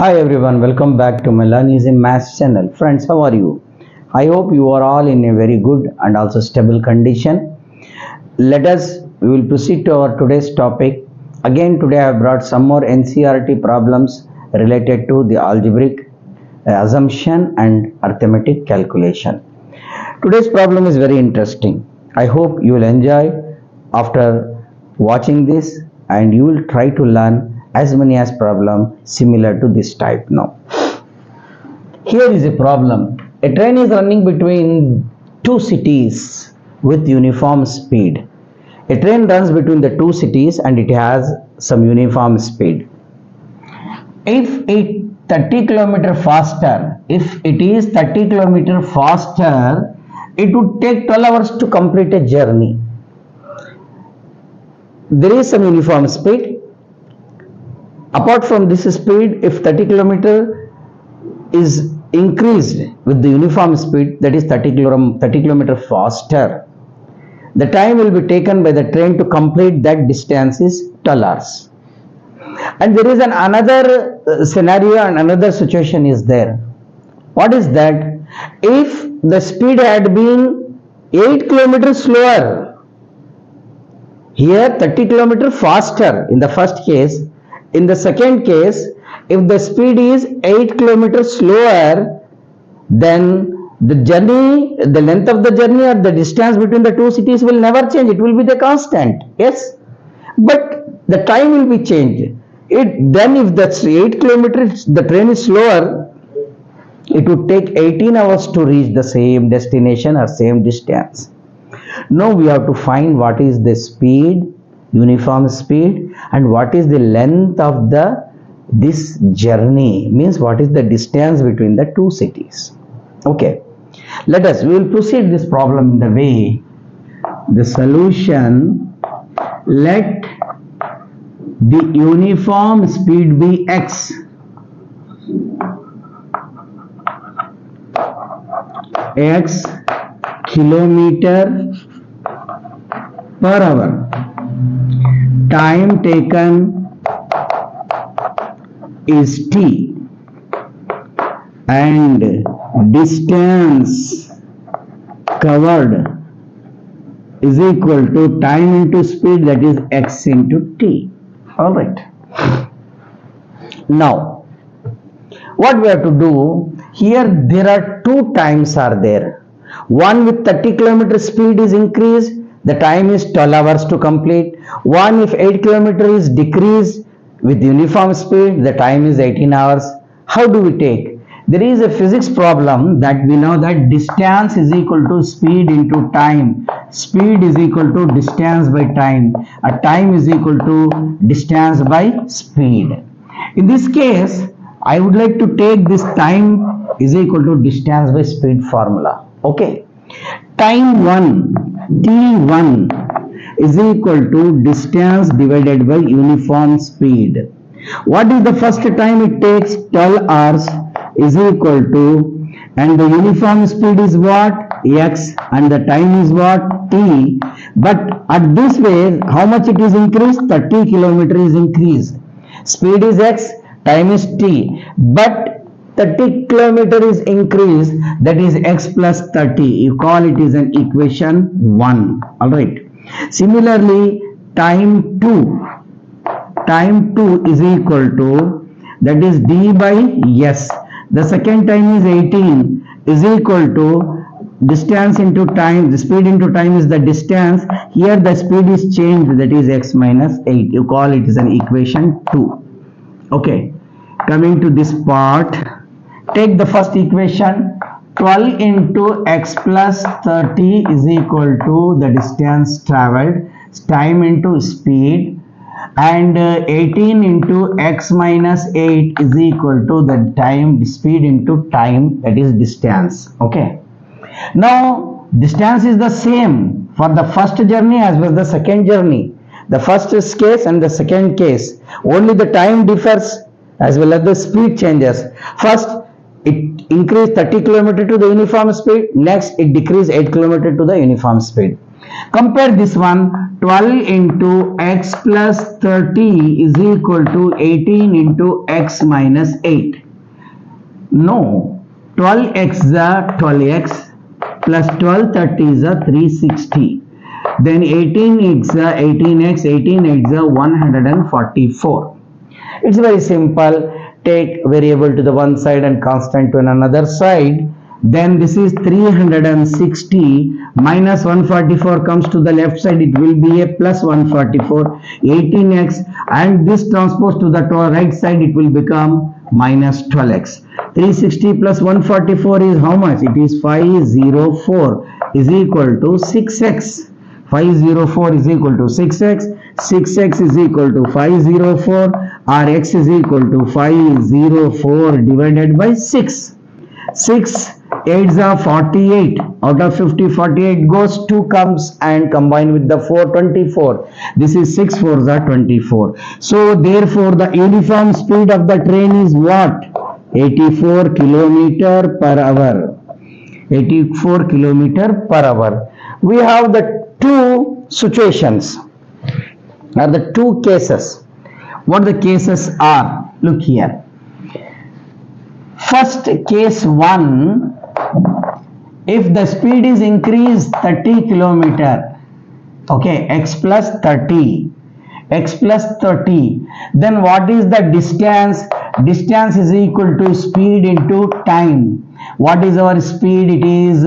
Hi everyone, welcome back to my Learn Easy Maths channel. Friends, how are you? I hope you are all in a very good and also stable condition. We will proceed to our today's topic. Again, today I have brought some more NCERT problems related to the algebraic assumption and arithmetic calculation. Today's problem is very interesting. I hope you will enjoy after watching this and you will try to learn as many as problem similar to this type now. Here is a problem. A train is running between two cities with uniform speed. A train runs between the two cities and it has some uniform speed. If it is 30 km faster, it would take 12 hours to complete a journey. There is some uniform speed. Apart from this speed, if 30 km is increased with the uniform speed, that is 30 km faster, the time will be taken by the train to complete that distance is 12 hours. And there is another scenario and another situation is there. What is that? If the speed had been 8 km slower, here 30 km faster in the first case. In the second case, if the speed is 8 km slower, then the length of the journey or the distance between the two cities will never change. It will be the constant. Yes, but the time will be changed. Then if that's 8 km, the train is slower, it would take 18 hours to reach the same destination or same distance. Now we have to find what is the speed, uniform speed, and what is the length of this journey, means what is the distance between the two cities. Okay, we will proceed this problem in the way. The solution, let the uniform speed be x, kilometer per hour. Time taken is t and distance covered is equal to time into speed, that is x into t. All right. Now, what we have to do here, there are two times are there. One with 30 km speed is increased, the time is 12 hours to complete. One, if 8 km is decreased with uniform speed, the time is 18 hours. How do we take? There is a physics problem that we know that distance is equal to speed into time. Speed is equal to distance by time. A time is equal to distance by speed. In this case, I would like to take this time is equal to distance by speed formula. Okay. Time 1, t1 is equal to distance divided by uniform speed. What is the first time it takes? 12 hours is equal to, and the uniform speed is what? X, and the time is what? T. But at this way, how much it is increased? 30 km is increased. Speed is X, time is T. But 30 km is increased, that is x plus 30. You call it is an equation 1. Alright. Similarly, time 2 is equal to, that is d by s. The second time is 18 is equal to distance into time. The speed into time is the distance. Here the speed is changed, that is x minus 8. You call it is an equation 2. Okay. Coming to this part, take the first equation. 12 into x plus 30 is equal to the distance traveled, time into speed, and 18 into x minus 8 is equal to the time, speed into time, that is distance. Okay. Now distance is the same for the first journey as well as the second journey. The first case and the second case, only the time differs as well as the speed changes. First, it increased 30 km to the uniform speed. Next, it decreased 8 km to the uniform speed. Compare this one. 12 into x plus 30 is equal to 18 into x minus 8. No, 12x is 12x plus 12 30 is 360. Then 18x is 18x, 18x is 144. It's very simple. Take variable to the one side and constant to another side. Then this is 360 minus 144 comes to the left side. It will be a plus 144. 18x and this transpose to the right side. It will become minus 12x. 360 plus 144 is how much? It is 504 is equal to 6x. 504 is equal to 6x. 6x is equal to 504. Or x is equal to 504 divided by 6. 6 8s are 48. Out of 50, 48 goes. 2 comes and combine with the 4, 24. This is 6 4s are 24. So therefore the uniform speed of the train is what? 84 kilometer per hour. 84 kilometer per hour. We have the two situations or the two cases. What the cases are? Look here. First case 1, if the speed is increased 30 kilometer, okay, x plus 30, then what is the distance? Distance is equal to speed into time. What is our speed? It is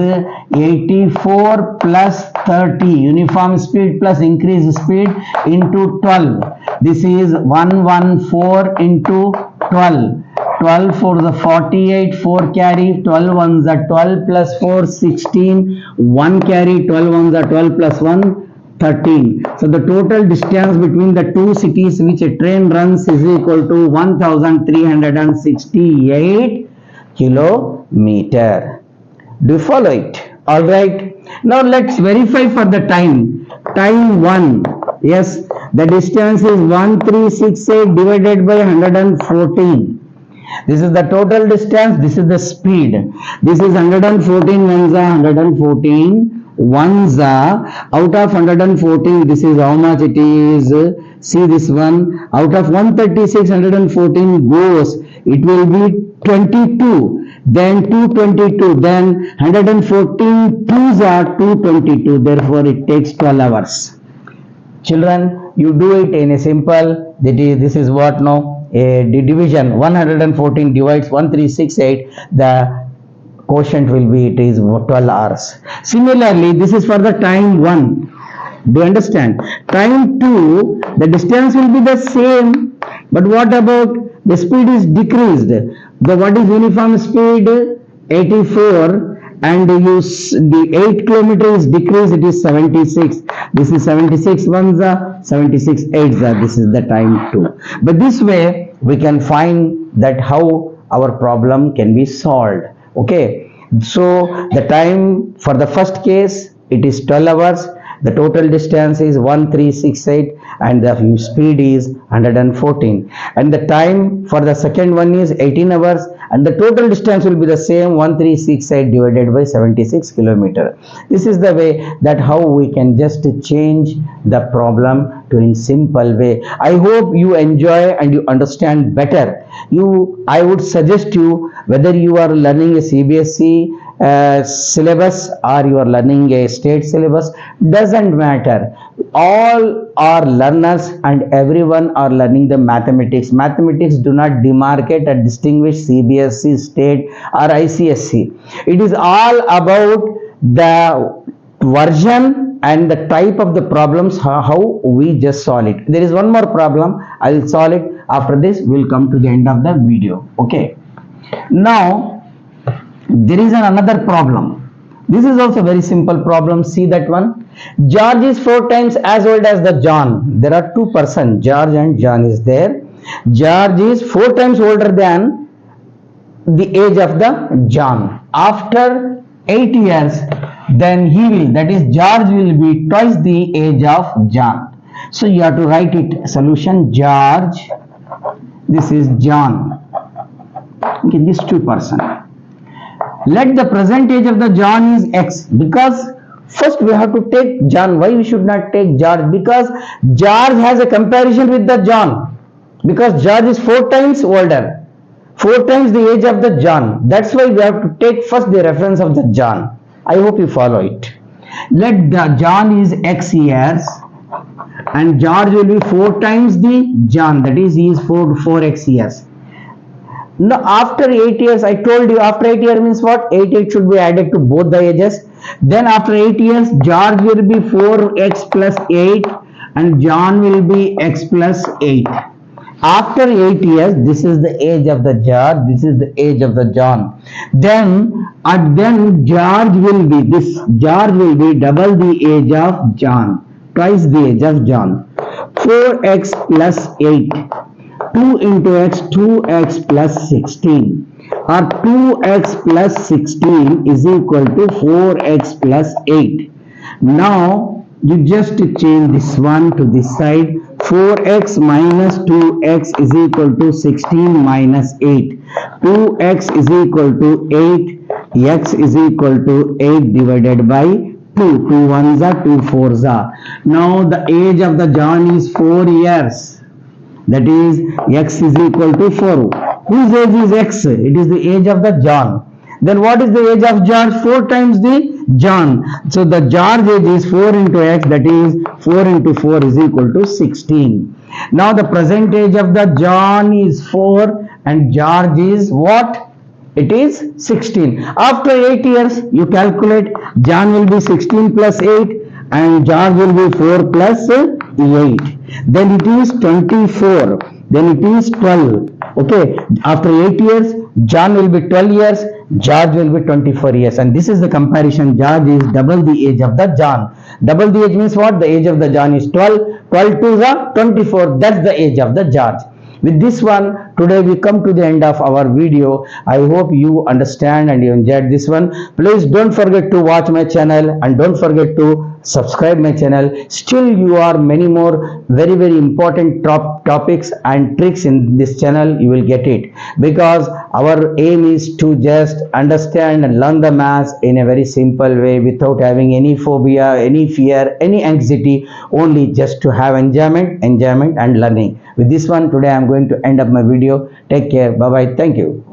84 plus 30, uniform speed plus increased speed into 12. This is 114 into 12. 12 for the 48, 4 carry, 12 ones are 12 plus 4, 16, 1 carry, 12 ones are 12 plus 1, 13. So the total distance between the two cities which a train runs is equal to 1368 kilometer. Do you follow it? Alright. Now let's verify for the time. Time 1. Yes, the distance is 1368 divided by 114. This is the total distance. This is the speed. This is 114 ones are 114. Ones are out of 114. This is how much it is. See this one. Out of 136, 114 goes. It will be 22. Then 222. Then 114 twos are 222. Therefore, it takes 12 hours. Children, you do it in a simple. This is what now? A division. 114 divides 1368. The quotient will be, it is 12 hours. Similarly, this is for the time 1. Do you understand? Time 2, the distance will be the same. But what about the speed is decreased? What is uniform speed? 84. And the 8 kilometer is decreased, it is 76. This is 76 ones are 76 eights are. This is the time 2. But this way we can find that how our problem can be solved. Okay, so the time for the first case, it is 12 hours. The total distance is 1368 and the speed is 114. And the time for the second one is 18 hours and the total distance will be the same, 1368 divided by 76 kilometer. This is the way that how we can just change the problem to in simple way. I hope you enjoy and you understand better. I would suggest you, whether you are learning a CBSE syllabus or you are learning a state syllabus, doesn't matter. All are learners and everyone are learning the mathematics. Mathematics do not demarcate or distinguish CBSE, state or ICSE. It is all about the version and the type of the problems, how we just solve it. There is one more problem. I will solve it. After this, we will come to the end of the video. Okay. Now, there is another problem. This is also very simple problem. See that one. George is 4 times as old as the John. There are 2 persons, George and John is there. George is 4 times older than the age of the John. After 8 years, then that is George will be twice the age of John. So you have to write it. Solution: George, this is John. Okay, these 2 persons. Let the present age of the John is X, because First we have to take John. Why we should not take George? Because George has a comparison with the John. Because George is 4 times older. 4 times the age of the John. That's why we have to take first the reference of the John. I hope you follow it. Let the John is X years and George will be 4 times the John. That is, he is 4x years. Now after 8 years, I told you after 8 years means what? 8 should be added to both the ages. Then after 8 years, George will be 4x plus 8 and John will be x plus 8. After 8 years, this is the age of the George, this is the age of the John. Then George will be double the age of John, twice the age of John. 4x plus 8. 2 into x, 2x plus 16, or 2x plus 16 is equal to 4x plus 8. Now you just change this one to this side. 4x minus 2x is equal to 16 minus 8. 2x is equal to 8. X is equal to 8 divided by 2. 2 ones are 2 fours are. Now the age of the John is 4 years. That is, x is equal to 4. Whose age is x? It is the age of the John. Then what is the age of George? 4 times the John. So the George age is 4 into x, that is 4 into 4 is equal to 16. Now the present age of the John is 4 and George is what? It is 16. After 8 years, you calculate, John will be 16 plus 8 and George will be 4 plus 8. Then it is 24. Then it is 12. Okay. After 8 years, John will be 12 years. George will be 24 years. And this is the comparison. George is double the age of the John. Double the age means what? The age of the John is 12. 12 to the 24. That's the age of the George. With this one, today we come to the end of our video. I hope you understand and you enjoyed this one. Please don't forget to watch my channel and don't forget to subscribe my channel. Still you are many more very important topics and tricks in this channel. You will get it, because our aim is to just understand and learn the maths in a very simple way without having any phobia, any fear, any anxiety, only just to have enjoyment and learning. With this one, today I am going to end up my video. Take care. Bye bye. Thank you.